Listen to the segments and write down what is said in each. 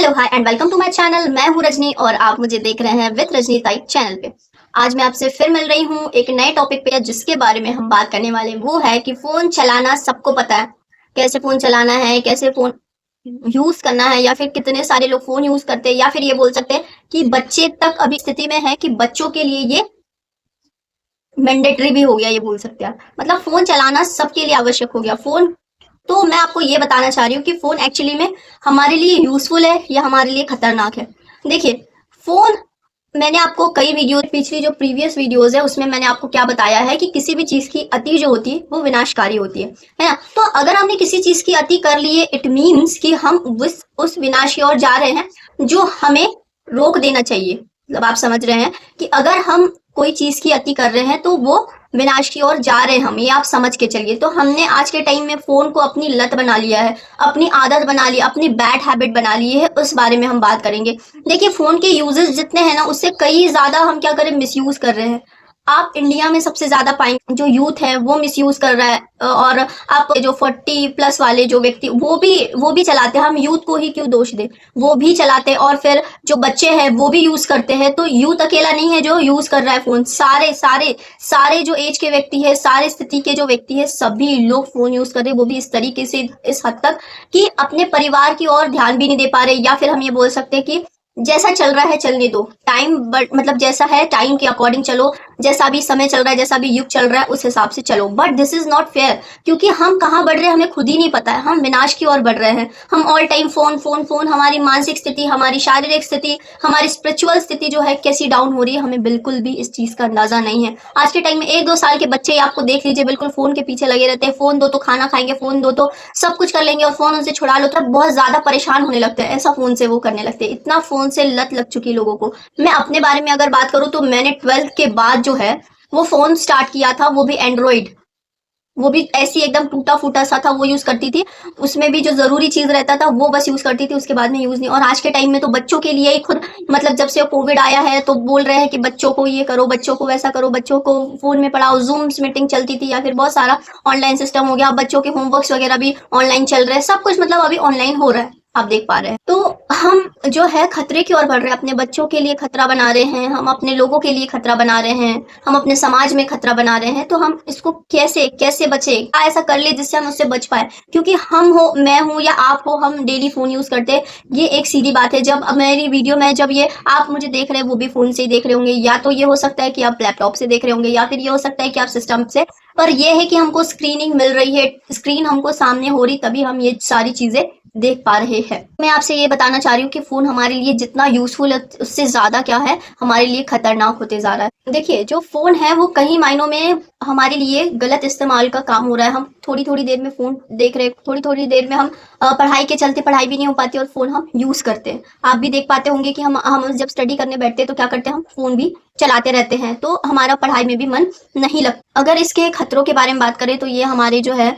Hello hi and welcome to my channel. मैं हूं रजनी और आप मुझे देख रहे हैं विद रजनी ताई चैनल पे। आज मैं आपसे फिर मिल रही हूं एक नए टॉपिक पे जिसके बारे में हम बात करने वाले वो है कि फोन चलाना सबको पता है। कैसे फोन चलाना है, कैसे फोन यूज करना है, या फिर कितने सारे लोग फोन यूज करते हैं, या फिर ये बोल सकते हैं कि बच्चे तक अभी स्थिति में है कि बच्चों के लिए ये मैंडेटरी भी हो गया, ये बोल सकते हैं। मतलब फोन चलाना सबके लिए आवश्यक हो गया। फोन तो मैं आपको ये बताना चाह रही हूँ कि फोन एक्चुअली में हमारे लिए यूजफुल है या हमारे लिए खतरनाक है। देखिए, फोन मैंने आपको कई वीडियो, पिछली जो प्रीवियस वीडियोस है उसमें मैंने आपको क्या बताया है कि किसी भी चीज की अति जो होती है वो विनाशकारी होती है ना। तो अगर हमने किसी चीज की अति कर ली है, इट मीन्स कि हम उस विनाश की ओर जा रहे हैं जो हमें रोक देना चाहिए। मतलब आप समझ रहे हैं कि अगर हम कोई चीज की अति कर रहे हैं तो वो विनाश की ओर जा रहे हैं हम, ये आप समझ के चलिए। तो हमने आज के टाइम में फोन को अपनी लत बना लिया है, अपनी आदत बना ली, अपनी बैड हैबिट बना ली है। उस बारे में हम बात करेंगे। देखिए, फोन के यूजेस जितने हैं ना उससे कई ज्यादा हम क्या करें, मिसयूज कर रहे हैं। आप इंडिया में सबसे ज्यादा पाएंगे जो यूथ है वो मिसयूज कर रहा है, और आप जो 40+ वाले जो व्यक्ति वो भी चलाते हैं। हम यूथ को ही क्यों दोष दें, वो भी चलाते हैं। और फिर जो बच्चे हैं वो भी यूज करते हैं। तो यूथ अकेला नहीं है जो यूज कर रहा है फोन, सारे सारे सारे जो एज के व्यक्ति है, सारे स्थिति के जो व्यक्ति है, सभी लोग फोन यूज कर रहे हैं। वो भी इस तरीके से, इस हद तक कि अपने परिवार की ओर ध्यान भी नहीं दे पा रहे। या फिर हम ये बोल सकते हैं कि जैसा चल रहा है चलने दो, टाइम मतलब जैसा है टाइम के अकॉर्डिंग चलो, जैसा भी समय चल रहा है, जैसा भी युग चल रहा है उस हिसाब से चलो। But this is not fair, क्योंकि हम कहाँ बढ़ रहे हैं हमें खुद ही नहीं पता है। हम विनाश की ओर बढ़ रहे हैं। हम all time phone phone phone, हमारी मानसिक स्थिति, हमारी शारीरिक स्थिति, हमारी स्पिरिचुअल स्थिति जो है कैसी डाउन हो रही है, हमें बिल्कुल भी इस चीज का अंदाजा नहीं है। आज के टाइम में 1-2 साल के बच्चे आपको देख लीजिए, बिल्कुल फोन के पीछे लगे रहते हैं। फोन दो तो खाना खाएंगे, फोन दो तो सब कुछ कर लेंगे, और फोन उनसे छुड़ा लो तो बहुत ज्यादा परेशान होने लगते हैं। ऐसा फोन से वो करने लगते हैं, इतना फोन से लत लग चुकी है लोगों को। मैं अपने बारे में अगर बात करूं तो मैंने 12th के बाद जो है वो फोन स्टार्ट किया था, वो भी एंड्रॉइड। वो भी ऐसी एकदम टूटा फूटा सा था, वो यूज करती थी। उसमें भी जो जरूरी चीज रहता था वो बस यूज करती थी, उसके बाद में यूज नहीं। और आज के टाइम में तो बच्चों के लिए ही खुद, मतलब जब से कोविड आया है तो बोल रहे हैं कि बच्चों को ये करो, बच्चों को वैसा करो, बच्चों को फोन में पढ़ाओ। जूम्स मीटिंग चलती थी, या फिर बहुत सारा ऑनलाइन सिस्टम हो गया। बच्चों के होमवर्क्स वगैरह भी ऑनलाइन चल रहे हैं, सब कुछ मतलब अभी ऑनलाइन हो रहा है, आप देख पा रहे हैं। तो हम जो है खतरे की ओर बढ़ रहे हैं, अपने बच्चों के लिए खतरा बना रहे हैं, हम अपने लोगों के लिए खतरा बना रहे हैं, हम अपने समाज में खतरा बना रहे हैं। तो हम इसको कैसे कैसे बचे, क्या ऐसा कर ले जिससे हम उससे बच पाए। क्योंकि हम हो, मैं हूं या आप हो, हम डेली फोन यूज करते हैं, ये एक सीधी बात है। जब मेरी वीडियो में जब ये आप मुझे देख रहे हैं वो भी फोन से ही देख रहे होंगे, या तो ये हो सकता है कि आप लैपटॉप से देख रहे होंगे, या फिर ये हो सकता है कि आप सिस्टम से। पर ये है कि हमको स्क्रीनिंग मिल रही है, स्क्रीन हमको सामने हो रही, तभी हम ये सारी चीजें देख पा रहे हैं। मैं आपसे ये बताना चाह रही हूँ कि फोन हमारे लिए जितना यूजफुल है उससे ज्यादा क्या है, हमारे लिए खतरनाक होते जा रहा है। देखिए, जो फोन है वो कई मायनों में हमारे लिए गलत इस्तेमाल का काम हो रहा है। हम थोड़ी थोड़ी देर में फोन देख रहे हैं, थोड़ी थोड़ी देर में हम पढ़ाई के चलते पढ़ाई भी नहीं हो पाती और फोन हम यूज करते हैं। आप भी देख पाते होंगे कि हम जब स्टडी करने बैठते हैं तो क्या करते हैं, हम फोन भी चलाते रहते हैं, तो हमारा पढ़ाई में भी मन नहीं लगता। अगर इसके खतरों के बारे में बात करें तो ये हमारे जो है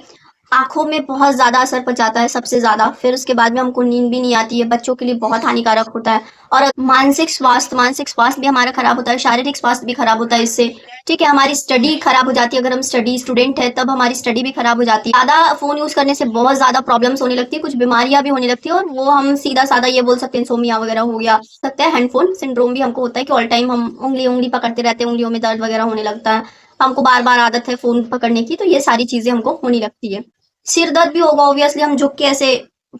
आंखों में बहुत ज्यादा असर पहुंचाता है, सबसे ज्यादा। फिर उसके बाद में हमको नींद भी नहीं आती है, बच्चों के लिए बहुत हानिकारक होता है। और मानसिक स्वास्थ्य भी हमारा खराब होता है, शारीरिक स्वास्थ्य भी खराब होता है इससे। ठीक है, हमारी स्टडी खराब हो जाती है। अगर हम स्टूडेंट है तब हमारी स्टडी भी खराब हो जाती है। ज्यादा फोन यूज करने से बहुत ज्यादा प्रॉब्लम्स होने लगती है, कुछ बीमारियां भी होने लगती है। और वो हम सीधा साधा ये बोल सकते हैं, इंसोमिया वगैरह हो गया, सकता है हैंडफोन सिंड्रोम भी हमको होता है कि ऑल टाइम हम उंगली उंगली पकड़ते रहते हैं, उंगलियों में दर्द वगैरह होने लगता है, हमको बार बार आदत है फोन पकड़ने की, तो ये सारी चीजें हमको होने लगती है। सिर दर्द भी होगा, ऑब्वियसली हम झुक के ऐसे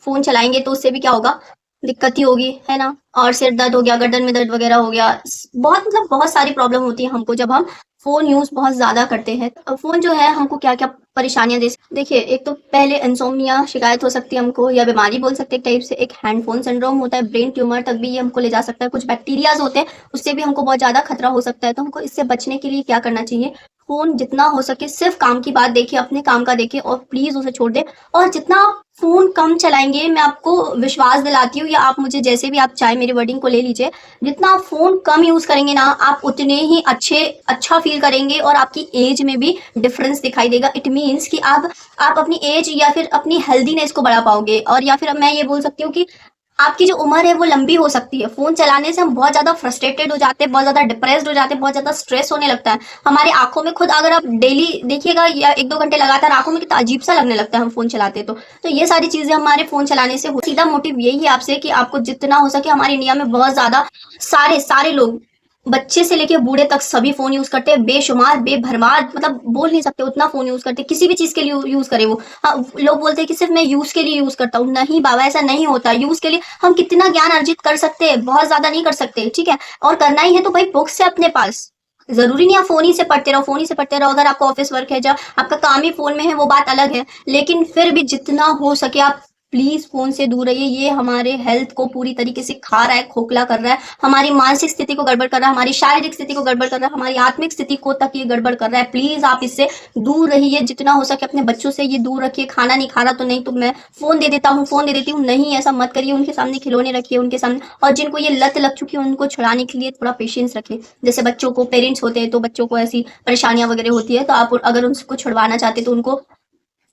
फोन चलाएंगे तो उससे भी क्या होगा, दिक्कत ही होगी, है ना। और सिर दर्द हो गया, गर्दन में दर्द वगैरह हो गया, बहुत मतलब बहुत सारी प्रॉब्लम होती है हमको जब हम फोन यूज बहुत ज्यादा करते हैं। फोन जो है हमको क्या क्या परेशानियां देखिए, एक तो पहले इंसोम्निया शिकायत हो सकती है हमको, या बीमारी बोल सकते हैं एक टाइप से। एक हैंडफोन सिंड्रोम होता है, ब्रेन ट्यूमर तक भी ये हमको ले जा सकता है। कुछ बैक्टीरियाज होते हैं, उससे भी हमको बहुत ज्यादा खतरा हो सकता है। तो हमको इससे बचने के लिए क्या करना चाहिए, फोन जितना हो सके सिर्फ काम की बात देखिए, अपने काम का देखिए, और प्लीज उसे छोड़ दे। और जितना आप फोन कम चलाएंगे, मैं आपको विश्वास दिलाती हूँ, या आप मुझे जैसे भी आप चाहे मेरी वर्डिंग को ले लीजिए, जितना आप फोन कम यूज करेंगे ना, आप उतने ही अच्छा फील करेंगे, और आपकी एज में भी डिफरेंस दिखाई देगा। इट मीन्स कि आप अपनी एज या फिर अपनी हेल्दीनेस को बढ़ा पाओगे। और या फिर मैं ये बोल सकती हूँ कि आपकी जो उम्र है वो लंबी हो सकती है। फ़ोन चलाने से हम बहुत ज़्यादा फ्रस्ट्रेटेड हो जाते हैं, बहुत ज़्यादा डिप्रेस्ड हो जाते हैं, बहुत ज़्यादा स्ट्रेस होने लगता है। हमारी आँखों में खुद अगर आप डेली देखिएगा या 1-2 घंटे लगातार आँखों में कितना अजीब-सा लगने लगता है हम फ़ोन चलाते हैं तो। तो ये सारी चीज़ें हमारे फ़ोन चलाने से हो सीधा मोटिव यही है आपसे कि आपको जितना हो सके हमारी इंडिया में बहुत ज़्यादा सारे लोग बच्चे से लेके बूढ़े तक सभी फ़ोन यूज़ करते हैं, बेशुमार, बेभरमार मतलब बोल नहीं सकते उतना फ़ोन यूज़ करते हैं, किसी भी चीज़ के लिए यूज़ करे वो। लोग बोलते हैं कि सिर्फ़ मैं यूज़ के लिए यूज़ करता हूँ, नहीं बाबा ऐसा नहीं होता। यूज़ के लिए हम कितना ज्ञान अर्जित कर सकते हैं, बहुत ज़्यादा नहीं कर सकते, ठीक है? और करना ही है तो भाई बुक्स है अपने पास। ज़रूरी नहीं आप फ़ोन ही से पढ़ते रहो, फ़ोन ही से पढ़ते रहो। अगर आपको ऑफ़िस वर्क है, जब आपका काम ही फ़ोन में है, वो बात अलग है। लेकिन फिर भी जितना हो सके आप प्लीज़ फ़ोन से दूर रहिए। ये हमारे हेल्थ को पूरी तरीके से खा रहा है, खोखला कर रहा है, हमारी मानसिक स्थिति को गड़बड़ कर रहा है, हमारी शारीरिक स्थिति को गड़बड़ कर रहा है, हमारी आत्मिक स्थिति को तक ये गड़बड़ कर रहा है। प्लीज़ आप इससे दूर रहिए, जितना हो सके अपने बच्चों से ये दूर रखिए। खाना नहीं खा रहा तो नहीं तो मैं फ़ोन दे देता हूँ, फ़ोन दे देती हूँ, नहीं ऐसा मत करिए। उनके सामने खिलौने रखिए उनके सामने, और जिनको ये लत लग चुकी है उनको छुड़ाने के लिए थोड़ा पेशेंस रखें। जैसे बच्चों को पेरेंट्स होते हैं तो बच्चों को ऐसी परेशानियाँ वगैरह होती है, तो आप अगर उनको छुड़वाना चाहते हैं तो उनको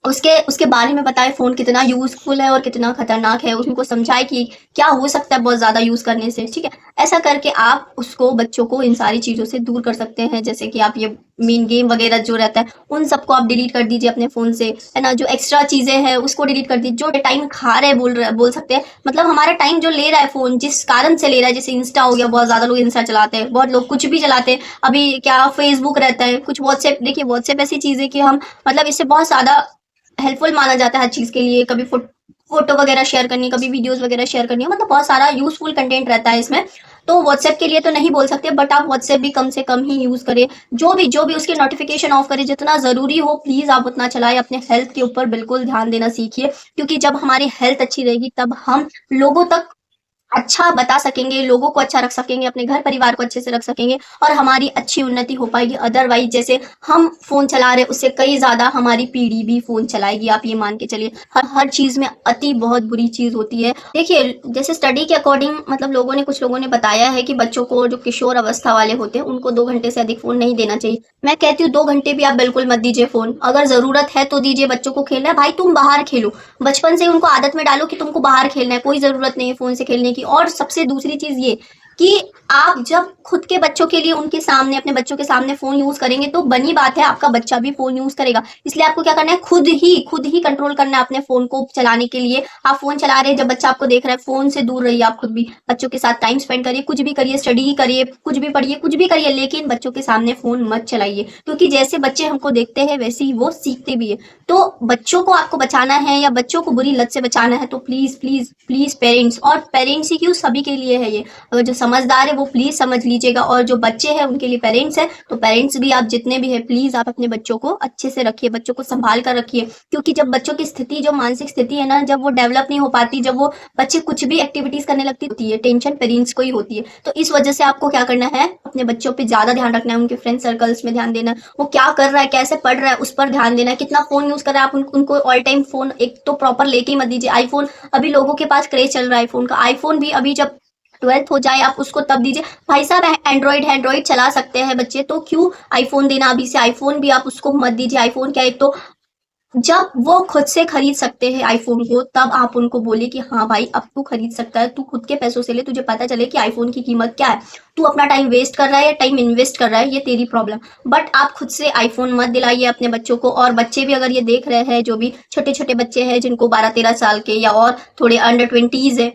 उसके उसके बारे में बताएँ फ़ोन कितना यूज़फुल है और कितना खतरनाक है, उनको समझाएँ कि क्या हो सकता है बहुत ज़्यादा यूज़ करने से, ठीक है? ऐसा करके आप उसको बच्चों को इन सारी चीज़ों से दूर कर सकते हैं, जैसे कि आप ये मेन गेम वगैरह जो रहता है, उन सबको आप डिलीट कर दीजिए अपने फ़ोन से, है ना? जो एक्स्ट्रा चीज़ें हैं उसको डिलीट कर दीजिए, जो टाइम खा रहा है बोल सकते हैं, मतलब हमारा टाइम जो ले रहा है फ़ोन, जिस कारण से ले रहा है, जैसे इंस्टा हो गया, बहुत ज़्यादा लोग इंस्टा चलाते हैं, बहुत लोग कुछ भी चलाते हैं। अभी क्या फेसबुक रहता है, कुछ व्हाट्सएप, देखिए व्हाट्सएप ऐसी चीज़ है कि हम मतलब इससे बहुत ज़्यादा हेल्पफुल माना जाता है हर चीज़ के लिए, कभी फ़ोटो वगैरह शेयर करनी, कभी वीडियोज़ वगैरह शेयर करनी है, मतलब बहुत सारा यूज़फुल कंटेंट रहता है इसमें। तो व्हाट्सएप के लिए तो नहीं बोल सकते, बट आप व्हाट्सएप भी कम से कम ही यूज़ करें। जो भी उसके नोटिफ़िकेशन ऑफ करें, जितना ज़रूरी हो प्लीज़ आप उतना चलाएँ। अपने हेल्थ के ऊपर बिल्कुल ध्यान देना सीखिए, क्योंकि जब हमारी हेल्थ अच्छी रहेगी तब हम लोगों तक अच्छा बता सकेंगे, लोगों को अच्छा रख सकेंगे, अपने घर परिवार को अच्छे से रख सकेंगे और हमारी अच्छी उन्नति हो पाएगी। अदरवाइज़ जैसे हम फ़ोन चला रहे हैं, उससे कई ज़्यादा हमारी पीढ़ी भी फ़ोन चलाएगी, आप ये मान के चलिए। हर चीज़ में अति बहुत बुरी चीज़ होती है। देखिए, जैसे स्टडी के अकॉर्डिंग मतलब कुछ लोगों ने बताया है कि बच्चों को जो किशोर अवस्था वाले होते हैं, उनको 2 घंटे से अधिक फ़ोन नहीं देना चाहिए। मैं कहती हूँ 2 घंटे भी आप बिल्कुल मत दीजिए फ़ोन। अगर ज़रूरत है तो दीजिए, बच्चों को खेलना है, भाई तुम बाहर खेलो। बचपन से ही उनको आदत में डालो कि तुमको बाहर खेलना है, कोई ज़रूरत नहीं है फ़ोन से खेलने की। और सबसे दूसरी चीज़ ये कि आप जब खुद के बच्चों के लिए उनके सामने अपने बच्चों के सामने फ़ोन यूज़ करेंगे तो बनी बात है आपका बच्चा भी फ़ोन यूज़ करेगा। इसलिए आपको क्या करना है, खुद ही कंट्रोल करना है अपने फ़ोन को चलाने के लिए। आप फ़ोन चला रहे हैं, जब बच्चा आपको देख रहा है, फ़ोन से दूर रहिए आप खुद भी। बच्चों के साथ टाइम स्पेंड करिए, कुछ भी करिए, स्टडी करिए, कुछ भी पढ़िए, कुछ भी करिए, लेकिन बच्चों के सामने फ़ोन मत चलाइए, क्योंकि जैसे बच्चे हमको देखते हैं वैसे ही वो सीखते भी हैं। तो बच्चों को आपको बचाना है या बच्चों को बुरी लत से बचाना है तो प्लीज़ प्लीज़ प्लीज़ पेरेंट्स, और पेरेंट्स ही क्यों सभी के लिए है ये। अगर जो समझदार है वो प्लीज़ समझ लीजिएगा, और जो बच्चे हैं उनके लिए पेरेंट्स है, तो पेरेंट्स भी आप जितने भी हैं प्लीज़ आप अपने बच्चों को अच्छे से रखिए, बच्चों को संभाल कर रखिए। क्योंकि जब बच्चों की स्थिति जो मानसिक स्थिति है ना, जब वो डेवलप नहीं हो पाती, जब वो बच्चे कुछ भी एक्टिविटीज़ करने लगती होती है, टेंशन पेरेंट्स को ही होती है। तो इस वजह से आपको क्या करना है, अपने बच्चों पे ज़्यादा ध्यान रखना है, उनके फ्रेंड सर्कल्स में ध्यान देना है, वो क्या कर रहा है, कैसे पढ़ रहा है, उस पर ध्यान देना है, कितना फ़ोन यूज़ कर रहा है। आप उनको ऑल टाइम फ़ोन एक तो प्रॉपर लेके ही मत दीजिए। आईफ़ोन अभी लोगों के पास क्रेज़ चल रहा है आईफ़ोन का। आईफ़ोन भी अभी जब 12th हो जाए आप उसको तब दीजिए। भाई साहब एंड्रॉइड चला सकते हैं बच्चे, तो क्यों आईफ़ोन देना अभी से। आईफ़ोन भी आप उसको मत दीजिए। आईफ़ोन क्या, एक तो जब वो खुद से खरीद सकते हैं आईफ़ोन को, तब आप उनको बोलिए कि हाँ भाई अब तू खरीद सकता है, तू खुद के पैसों से ले, तुझे पता चले कि आईफ़ोन की कीमत क्या है। तू अपना टाइम वेस्ट कर रहा है या टाइम इन्वेस्ट कर रहा है, ये तेरी प्रॉब्लम। बट आप खुद से आईफ़ोन मत दिलाइए अपने बच्चों को। और बच्चे भी अगर ये देख रहे हैं, जो भी छोटे-छोटे बच्चे हैं जिनको 12-13 साल के या और थोड़े अंडर 20s है,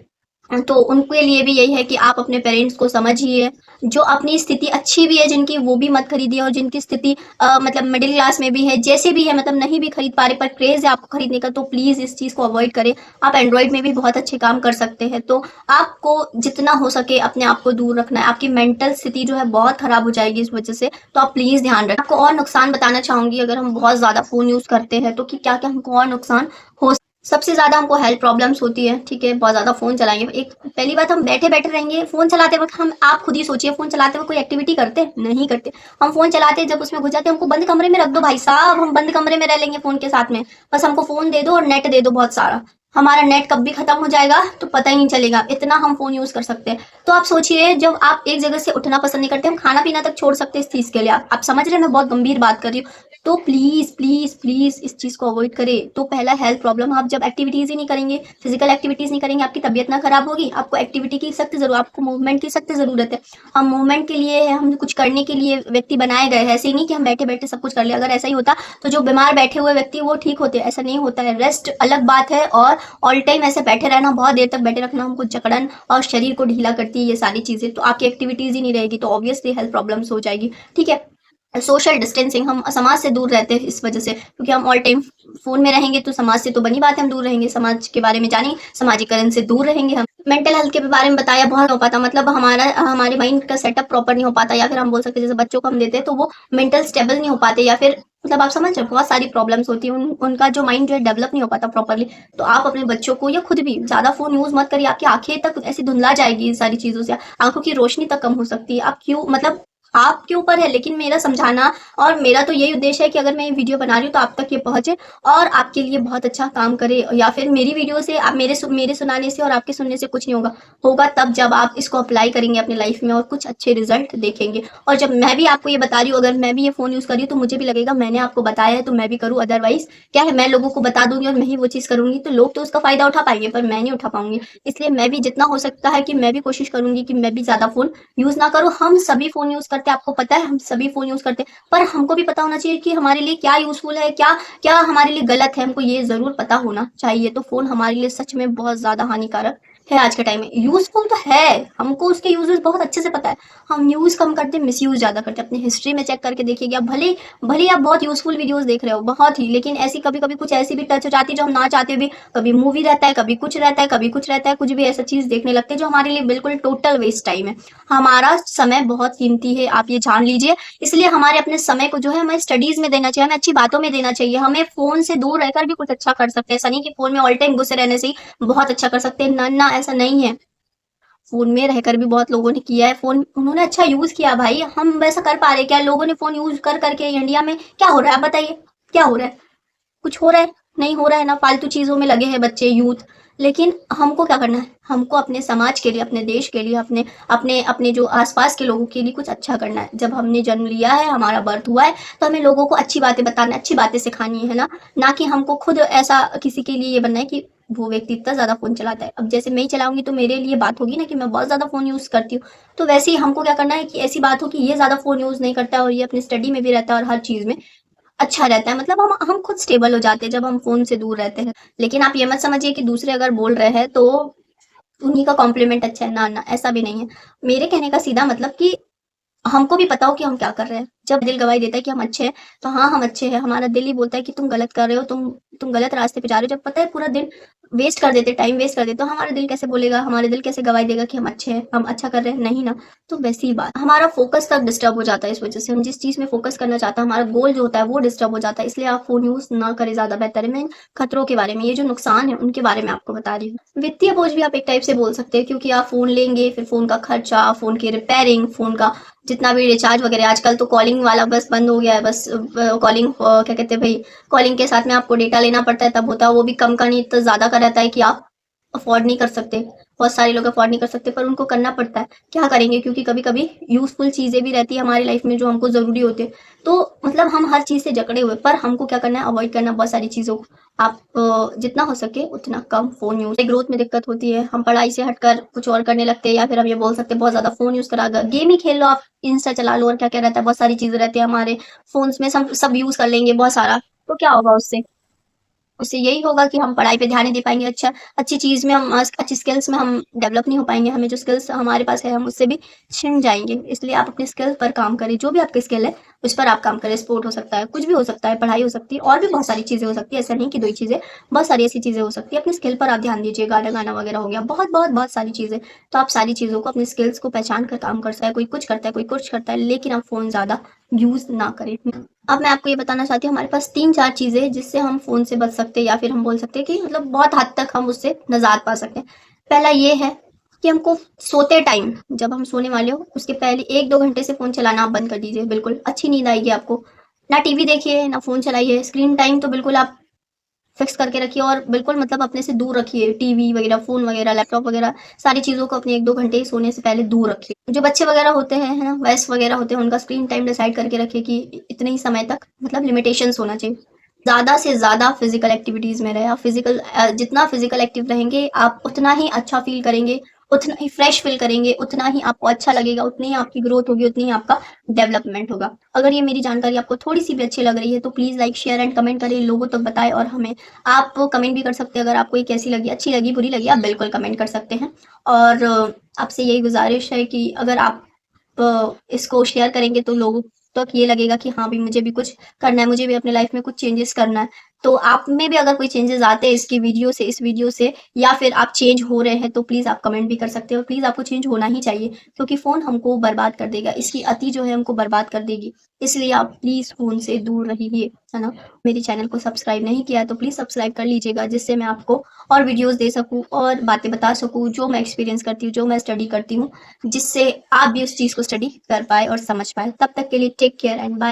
तो उनके लिए भी यही है कि आप अपने पेरेंट्स को समझिए। जो अपनी स्थिति अच्छी भी है जिनकी, वो भी मत खरीदिए, और जिनकी स्थिति मतलब मिडिल क्लास में भी है, जैसे भी है, मतलब नहीं भी खरीद पा रहे पर क्रेज़ है आपको खरीदने का, तो प्लीज़ इस चीज़ को अवॉइड करें। आप एंड्रॉइड में भी बहुत अच्छे काम कर सकते हैं। तो आपको जितना हो सके अपने आप को दूर रखना है। आपकी मेंटल स्थिति जो है बहुत ख़राब हो जाएगी इस वजह से, तो आप प्लीज़ ध्यान रखें। आपको और नुकसान बताना चाहूँगी, अगर हम बहुत ज़्यादा फ़ोन यूज़ करते हैं तो कि क्या-क्या हमको और नुकसान हो। सबसे ज़्यादा हमको हेल्थ प्रॉब्लम्स होती है, ठीक है? बहुत ज़्यादा फ़ोन चलाएँगे। एक पहली बात, हम बैठे-बैठे रहेंगे, फ़ोन चलाते वक़्त हम आप खुद ही सोचिए, फ़ोन चलाते वक़्त कोई एक्टिविटी करते हैं? नहीं करते। हम फ़ोन चलाते हैं, जब उसमें घुस जाते हैं, हमको बंद कमरे में रख दो भाई साहब, हम बंद कमरे में रह लेंगे फ़ोन के साथ में। बस हमको फ़ोन दे दो और नेट दे दो बहुत सारा। हमारा नेट कब भी खत्म हो जाएगा तो पता ही नहीं चलेगा, इतना हम फ़ोन यूज़ कर सकते हैं। तो आप सोचिए, जब आप एक जगह से उठना पसंद नहीं करते, हम खाना-पीना तक छोड़ सकते हैं इस चीज़ के लिए। आप समझ रहे हैं मैं बहुत गंभीर बात कर रही हूँ। तो प्लीज़, प्लीज़, प्लीज़ इस चीज़ को अवॉइड करें। तो पहला हेल्थ प्रॉब्लम, आप जब एक्टिविटीज़ ही नहीं करेंगे, फिज़िकल एक्टिविटीज़ नहीं करेंगे, आपकी तबीयत ना खराब होगी। आपको एक्टिविटी की सख्त ज़रूरत, आपको मूवमेंट की सख्त ज़रूरत है। हम मूवमेंट के लिए, हम कुछ करने के लिए व्यक्ति बनाए गए हैं। ऐसे ही नहीं कि हम बैठे-बैठे सब कुछ कर लें। अगर ऐसा ही होता तो जो बीमार बैठे हुए व्यक्ति वो ठीक होते। ऐसा नहीं होता है। रेस्ट अलग बात है और ऑल टाइम ऐसे बैठे रहना, बहुत देर तक बैठे रखना हमको जकड़न और शरीर को ढीला करती है ये सारी चीज़ें। तो आपकी एक्टिविटीज़ ही नहीं रहेगी तो ऑब्वियसली हेल्थ प्रॉब्लम्स हो जाएगी। ठीक है? सोशल डिस्टेंसिंग, हम समाज से दूर रहते हैं इस वजह से, क्योंकि हम ऑल टाइम फ़ोन में रहेंगे तो समाज से तो बनी बात है हम दूर रहेंगे, समाज के बारे में जानेंगे, सामाजिकरण से दूर रहेंगे हम। मेंटल हेल्थ के बारे में बताया बहुत हो पाता, मतलब हमारे माइंड का सेटअप प्रॉपर नहीं हो पाता, या फिर हम बोल सकते हैं जैसे बच्चों को हम देते हैं तो वो मेंटल स्टेबल नहीं हो पाते, या फिर मतलब आप समझ रहे हो बहुत सारी प्रॉब्लम्स होती हैं, उनका जो माइंड जो है डेवलप नहीं हो पाता प्रॉपरली। तो आप अपने बच्चों को या खुद भी ज़्यादा फ़ोन यूज़ मत करिए, आपकी आंखें तक ऐसी धुंधला जाएगी इन सारी चीज़ों से, आंखों की रोशनी तक कम हो सकती है। आप क्यों, मतलब आपके ऊपर है, लेकिन मेरा समझाना और मेरा तो यही उद्देश्य है कि अगर मैं ये वीडियो बना रही हूँ तो आप तक ये पहुंचे और आपके लिए बहुत अच्छा काम करे, या फिर मेरी वीडियो से आप मेरे सुनाने से और आपके सुनने से कुछ नहीं होगा, होगा तब जब आप इसको अप्लाई करेंगे अपनी लाइफ में और कुछ अच्छे रिजल्ट देखेंगे। और जब मैं भी आपको ये बता रही हूँ, अगर मैं भी ये फ़ोन यूज़ कर रही हूँ तो मुझे भी लगेगा मैंने आपको बताया है तो मैं भी करूँ, अदरवाइज क्या है, मैं लोगों को बता दूंगी और मैं ही वो चीज़ करूंगी तो लोग तो उसका फ़ायदा उठा पाएंगे पर मैं नहीं उठा पाऊंगी। इसलिए मैं भी जितना हो सकता है कि मैं भी कोशिश करूंगी कि मैं भी ज़्यादा फ़ोन यूज़ ना करो। हम सभी फ़ोन यूज़ करते हैं, आपको पता है हम सभी फ़ोन यूज़ करते हैं, पर हमको भी पता होना चाहिए कि हमारे लिए क्या यूज़फुल है, क्या क्या हमारे लिए गलत है, हमको ये ज़रूर पता होना चाहिए। तो फ़ोन हमारे लिए सच में बहुत ज़्यादा हानिकारक है आज के टाइम में। यूज़फुल तो है, हमको उसके यूज़ेस बहुत अच्छे से पता है, हम यूज़ कम करते हैं, मिसयूज़ ज़्यादा करते हैं। अपनी हिस्ट्री में चेक करके देखिएगा, भले भले आप बहुत यूज़फुल वीडियोज़ देख रहे हो बहुत ही, लेकिन ऐसी कभी-कभी कुछ ऐसी भी टच हो जाती है जो हम ना चाहते हुए भी, कभी मूवी रहता है, कभी कुछ रहता है, कभी कुछ रहता है, कुछ भी ऐसा चीज़ देखने लगते हैं जो हमारे लिए बिल्कुल टोटल वेस्ट टाइम है। हमारा समय बहुत कीमती है, आप ये जान लीजिए। इसलिए हमारे अपने समय को जो है हमें स्टडीज़ में देना चाहिए, हमें अच्छी बातों में देना चाहिए। हमें फ़ोन से दूर रहकर भी कुछ अच्छा कर सकते हैं। ऐसा नहीं कि फ़ोन में ऑल टाइम घुसे रहने से ही बहुत अच्छा कर सकते हैं। ना, ना ऐसा नहीं है। फ़ोन में रहकर भी बहुत लोगों ने किया है, फ़ोन उन्होंने अच्छा यूज़ किया भाई, हम वैसा कर पा रहे हैं क्या? लोगों ने फ़ोन यूज़ कर करके इंडिया में क्या हो रहा है आप बताइए? क्या हो रहा है? कुछ हो रहा है? नहीं हो रहा है ना, फालतू चीज़ों में लगे हैं बच्चे, यूथ। लेकिन हमको क्या करना है? हमको अपने समाज के लिए, अपने देश के लिए, अपने अपने अपने जो आस-पास के लोगों के लिए कुछ अच्छा करना है। जब हमने जन्म लिया है, हमारा बर्थ हुआ है, तो हमें लोगों को अच्छी बातें बताना है, अच्छी बातें सिखानी है ना? ना कि हमको खुद ऐसा किसी के लिए ये बनना है कि वो व्यक्ति इतना ज़्यादा फ़ोन चलाता है। अब जैसे मैं ही चलाऊँगी तो मेरे लिए बात होगी ना कि मैं बहुत ज़्यादा फ़ोन यूज़ करती हूँ। तो वैसे ही हमको क्या करना है कि ऐसी बात हो कि ये ज़्यादा फ़ोन यूज़ नहीं करता है और ये अपनी स्टडी में भी रहता है और हर चीज़ में अच्छा रहता है, मतलब हम खुद स्टेबल हो जाते हैं जब हम फ़ोन से दूर रहते हैं। लेकिन आप ये मत समझिए कि दूसरे अगर बोल रहे हैं तो उन्हीं का कॉम्प्लीमेंट अच्छा है, ना, ना ऐसा भी नहीं है। मेरे कहने का सीधा मतलब कि हमको भी पता हो कि हम क्या कर रहे हैं। जब दिल गवाही देता है कि हम अच्छे हैं, तो हाँ, हम अच्छे हैं। हमारा दिल ही बोलता है कि तुम गलत कर रहे हो, तुम गलत रास्ते पे जा रहे हो। जब पता है पूरा दिन वेस्ट कर देते, टाइम वेस्ट कर देते, तो हमारा दिल कैसे बोलेगा, हमारा दिल कैसे गवाही देगा कि हम अच्छे हैं, हम अच्छा कर रहे हैं? नहीं ना। तो वैसी ही बात, हमारा फ़ोकस तक डिस्टर्ब हो जाता है इस वज़ह से। हम जिस चीज़ में फ़ोकस करना चाहते हैं, हमारा गोल जो होता है वो डिस्टर्ब हो जाता है। इसलिए आप फ़ोन यूज़ ना करें, ज़्यादा बेहतर है। मैं खतरों के बारे में, ये जो नुकसान है उनके बारे में आपको बता रही हूँ। वित्तीय बोझ भी आप एक टाइप से बोल सकते हैं, क्योंकि आप फ़ोन लेंगे, फिर फ़ोन का खर्चा, फ़ोन की रिपेयरिंग, फ़ोन का जितना भी रिचार्ज वगैरह, आजकल तो कॉलिंग वाला बस बंद हो गया है, बस कॉलिंग क्या कहते हैं भाई, कॉलिंग के साथ में आपको डेटा लेना पड़ता है तब होता है, वो भी कम का नहीं, इतना ज़्यादा का रहता है कि आप अफोर्ड नहीं कर सकते। बहुत सारे लोग अफोर्ड नहीं कर सकते पर उनको करना पड़ता है। क्या करेंगे, क्योंकि कभी-कभी यूज़फुल चीज़ें भी रहती है हमारी लाइफ में जो हमको ज़रूरी होते हैं। तो मतलब हम हर चीज़ से जकड़े हुए, पर हमको क्या करना है, अवॉइड करना बहुत सारी चीज़ों को। आप जितना हो सके उतना कम फ़ोन यूज़, ग्रोथ में दिक्कत होती है, हम पढ़ाई से हटकर कुछ और करने लगते हैं, या फिर हम ये बोल सकते हैं बहुत ज़्यादा फ़ोन यूज़ करा, गेम ही खेल लो आप, इंस्टा चला लो और क्या-क्या रहता है, बहुत सारी चीज़ें रहती है हमारे फ़ोन्स में, सब यूज़ कर लेंगे बहुत सारा, तो क्या होगा उससे? उससे यही होगा कि हम पढ़ाई पे ध्यान नहीं दे पाएँगे, अच्छी चीज़ में हम अच्छी स्किल्स में हम डेवलप नहीं हो पाएँगे, हमें जो स्किल्स हमारे पास है हम उससे भी छिन जाएँगे। इसलिए आप अपनी स्किल पर काम करें, जो भी आपकी स्किल है उस पर आप काम करें। स्पोर्ट हो सकता है, कुछ भी हो सकता है, पढ़ाई हो सकती है और भी बहुत सारी चीज़ें हो सकती है, ऐसा नहीं कि 2 ही चीज़ें, बहुत सारी ऐसी चीज़ें हो सकती है। अपनी स्किल पर आप ध्यान दीजिए, गाना-गाना वगैरह हो गया, बहुत सारी चीज़ें। तो आप सारी चीज़ों को, अपनी स्किल्स को पहचान कर काम कर सकता है, कोई कुछ करता है, कोई कुछ करता है, लेकिन आप फ़ोन ज़्यादा यूज़ ना करें। अब मैं आपको ये बताना चाहती हूँ, हमारे पास 3-4 चीज़ें हैं जिससे हम फ़ोन से बच सकते हैं, या फिर हम बोल सकते हैं कि मतलब बहुत हद तक हम उससे निजात पा सकते हैं। पहला ये है कि हमको सोते टाइम, जब हम सोने वाले हो उसके पहले 1-2 घंटे से फ़ोन चलाना आप बंद कर दीजिए बिल्कुल, अच्छी नींद आएगी आपको। ना टीवी देखिए, ना फ़ोन चलाइए, स्क्रीन टाइम तो बिल्कुल आप फिक्स करके रखिए और बिल्कुल मतलब अपने से दूर रखिए। टीवी वगैरह, फ़ोन वगैरह, लैपटॉप वगैरह सारी चीज़ों को अपने 1-2 घंटे सोने से पहले दूर रखिए। जो बच्चे वगैरह होते हैं, है ना, वयस्क वगैरह होते हैं, उनका स्क्रीन टाइम डिसाइड करके रखिए कि इतने ही समय तक मतलब लिमिटेशंस होना चाहिए। ज़्यादा से ज़्यादा फिज़िकल एक्टिविटीज़ में रहें। आप जितना फिज़िकल एक्टिव रहेंगे, आप उतना ही अच्छा फ़ील करेंगे, उतना ही फ्रेश फ़ील करेंगे, उतना ही आपको अच्छा लगेगा, उतनी ही आपकी ग्रोथ होगी, उतनी ही आपका डेवलपमेंट होगा। अगर ये मेरी जानकारी आपको थोड़ी-सी भी अच्छी लग रही है, तो please like, share and comment करें, लोगों तक बताएँ और हमें आप कमेंट भी कर सकते हैं, अगर आपको ये कैसी लगी, अच्छी लगी, बुरी लगी, आप बिल्कुल कमेंट कर सकते हैं। और आपसे यही गुज़ारिश है कि अगर आप इसको शेयर करेंगे तो लोगों तक ये लगेगा कि हाँ, भई मुझे भी कुछ करना है, मुझे भी अपनी लाइफ़ में कुछ चेंजेस करना है। तो आप में भी अगर कोई चेंजेस आते हैं इस वीडियो से या फिर आप चेंज हो रहे हैं, तो प्लीज़ आप कमेंट भी कर सकते हो। प्लीज़ आपको चेंज होना ही चाहिए क्योंकि फ़ोन हमको बर्बाद कर देगा, इसकी अति जो है हमको बर्बाद कर देगी। इसलिए आप प्लीज़ फ़ोन से दूर रहिए, है ना? मेरे चैनल को सब्सक्राइब नहीं किया है तो प्लीज़ सब्सक्राइब कर लीजिएगा, जिससे मैं आपको और वीडियोज़ दे सकूँ और बातें बता सकूँ, जो मैं एक्सपीरियंस करती हूँ, जो मैं स्टडी करती हूँ, जिससे आप भी उस चीज़ को स्टडी कर पाएँ और समझ पाएँ। तब तक के लिए टेक केयर एंड बाय।